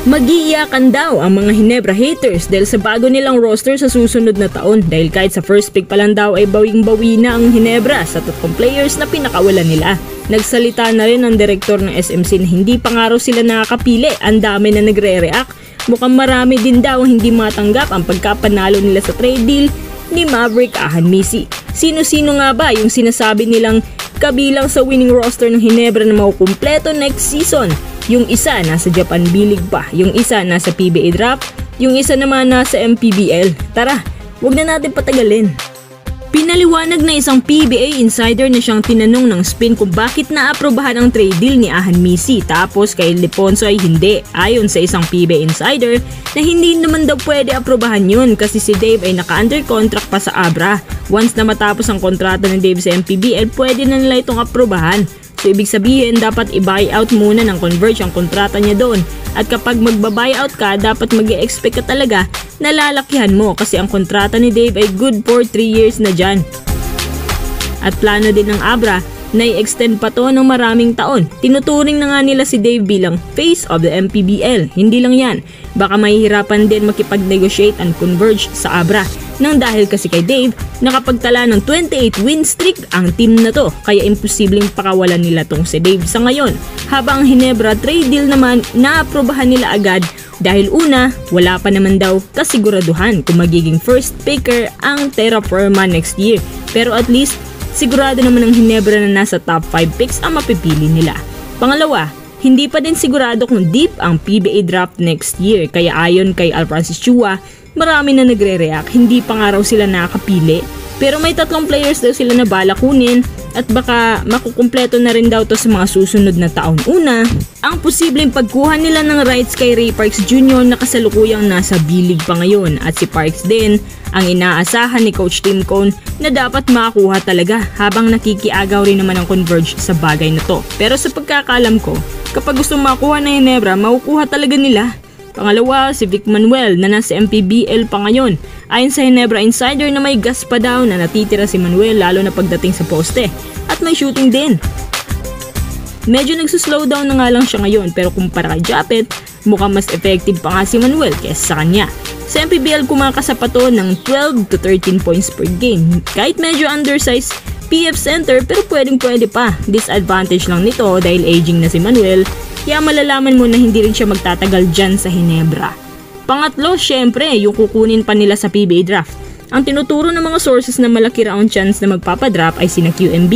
Mag-iiyakan daw ang mga Ginebra haters dahil sa bago nilang roster sa susunod na taon dahil kahit sa first pick pa lang daw ay bawing-bawi na ang Ginebra sa tatlong players na pinakawalan nila. Nagsalita na rin ang direktor ng SMC na hindi pa nga raw sila nakakapili, ang dami na nagre-react. Mukhang marami din daw ang hindi matanggap ang pagkapanalo nila sa trade deal ni Maverick Ahanmisi. Sino-sino nga ba yung sinasabi nilang kabilang sa winning roster ng Ginebra na makukumpleto next season? Yung isa nasa Japan B-League pa, yung isa nasa PBA Draft, yung isa naman nasa MPBL. Tara, wag na natin patagalin. Pinaliwanag na isang PBA insider na siyang tinanong ng Spin kung bakit naaprobahan ang trade deal ni Ahanmisi tapos kay Liponzo ay hindi. Ayon sa isang PBA insider na hindi naman daw pwede aprobahan yun kasi si Dave ay naka-under contract pa sa Abra. Once na matapos ang kontrata ni Dave sa MPBL, pwede na nila itong aprobahan. So ibig sabihin dapat i-buyout muna ng Converge ang kontrata niya doon. At kapag magba-buyout ka, dapat mag-e-expect ka talaga na lalakihan mo kasi ang kontrata ni Dave ay good for 3 years na dyan. At plano din ng Abra na i-extend pa to ng maraming taon. Tinuturing na nga nila si Dave bilang face of the MPBL. Hindi lang yan, baka mahihirapan din makipag-negotiate and converge sa Abra. Nang dahil kasi kay Dave, nakapagtala ng 28 win streak ang team na to, kaya imposibleng pakawalan nila tong si Dave sa ngayon. Habang ang Ginebra trade deal naman, naaprobahan nila agad dahil una, wala pa naman daw kasiguraduhan kung magiging first picker ang Terra Firma next year. Pero at least, sigurado naman ang Ginebra na nasa top 5 picks ang mapipili nila. Pangalawa, hindi pa din sigurado kung deep ang PBA draft next year, kaya ayon kay Alfrancis Chua, marami na nagre-react, hindi pa nga raw sila nakakapili. Pero may 3 players daw sila na bala kunin at baka makukumpleto na rin daw to sa mga susunod na taon. Una, ang posibleng pagkuha nila ng rights kay Ray Parks Jr. na kasalukuyang nasa B-League pa ngayon at si Parks din ang inaasahan ni Coach Tim Cone na dapat makakuha talaga habang nakikiagaw rin naman ang Converge sa bagay na to. Pero sa pagkakalam ko, kapag gusto makuha na Ginebra, makukuha talaga nila. Pangalawa, si Vic Manuel na nasa MPBL pa ngayon. Ayon sa Ginebra Insider na may gas pa daw na natitira si Manuel lalo na pagdating sa poste at may shooting din. Medyo nagsuslow down na nga lang siya ngayon pero kumpara kay Japet, mukhang mas effective pa nga si Manuel kaysa sa kanya. Sa MPBL kumakasa pa to ng 12 to 13 points per game. Kahit medyo undersized PF center pero pwede pa. Disadvantage lang nito dahil aging na si Manuel. Kaya malalaman mo na hindi rin siya magtatagal dyan sa Ginebra. Pangatlo, syempre, yung kukunin pa nila sa PBA draft. Ang tinuturo ng mga sources na malaki raw ang chance na magpapadraft ay sina QMB,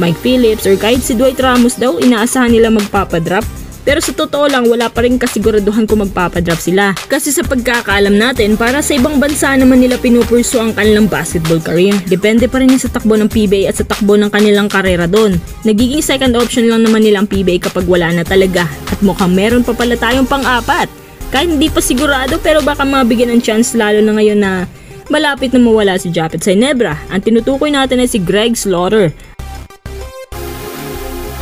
Mike Phillips, or kahit si Dwight Ramos daw inaasahan nila magpapadraft. Pero sa totoo lang, wala pa rin kasiguraduhan kung magpapadraft sila. Kasi sa pagkakaalam natin, para sa ibang bansa naman nila pinupurso ang kanilang basketball career. Depende pa rin sa takbo ng PBA at sa takbo ng kanilang karera doon. Nagiging second option lang naman nila ang PBA kapag wala na talaga. At mukhang meron pa pala tayong pang-apat. Kahit hindi pa sigurado pero baka mabigyan ng chance lalo na ngayon na malapit na mawala si Japet sa Ginebra. Ang tinutukoy natin ay si Greg Slaughter.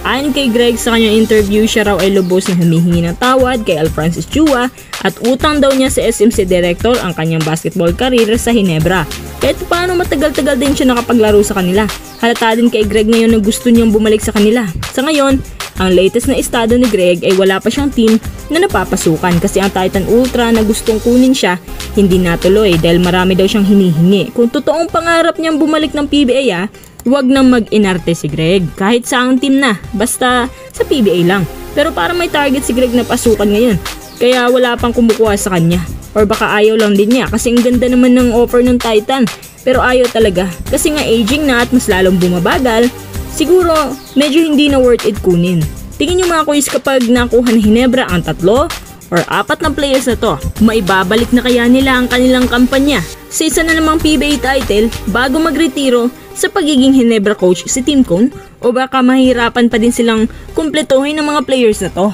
Ayon kay Greg, sa kanyang interview, siya raw ay lubos na humihingi ng tawad kay Alfrancis Chua at utang daw niya sa SMC Director ang kanyang basketball career sa Ginebra. Kahit paano matagal-tagal din siya nakapaglaro sa kanila. Halata din kay Greg ngayon na gusto niyang bumalik sa kanila. Sa ngayon, ang latest na estado ni Greg ay wala pa siyang team na napapasukan kasi ang Titan Ultra na gustong kunin siya hindi natuloy dahil marami daw siyang hinihingi. Kung totoong pangarap niyang bumalik ng PBA huwag nang mag-inarte si Greg. Kahit saang team na, basta sa PBA lang. Pero parang may target si Greg na pasukan ngayon. Kaya wala pang kumukuha sa kanya. Or baka ayaw lang din niya kasi ang ganda naman ng offer ng Titan. Pero ayaw talaga kasi nga aging na at mas lalong bumabagal. Siguro medyo hindi na worth it kunin. Tingin nyo mga kuis kapag nakuha ni Ginebra ang 3 or 4 na players na to, maibabalik na kaya nila ang kanilang kampanya sa isa na namang PBA title bago magretiro sa pagiging Ginebra coach si Tim Cone o baka mahirapan pa din silang kumpletuhin ng mga players na to?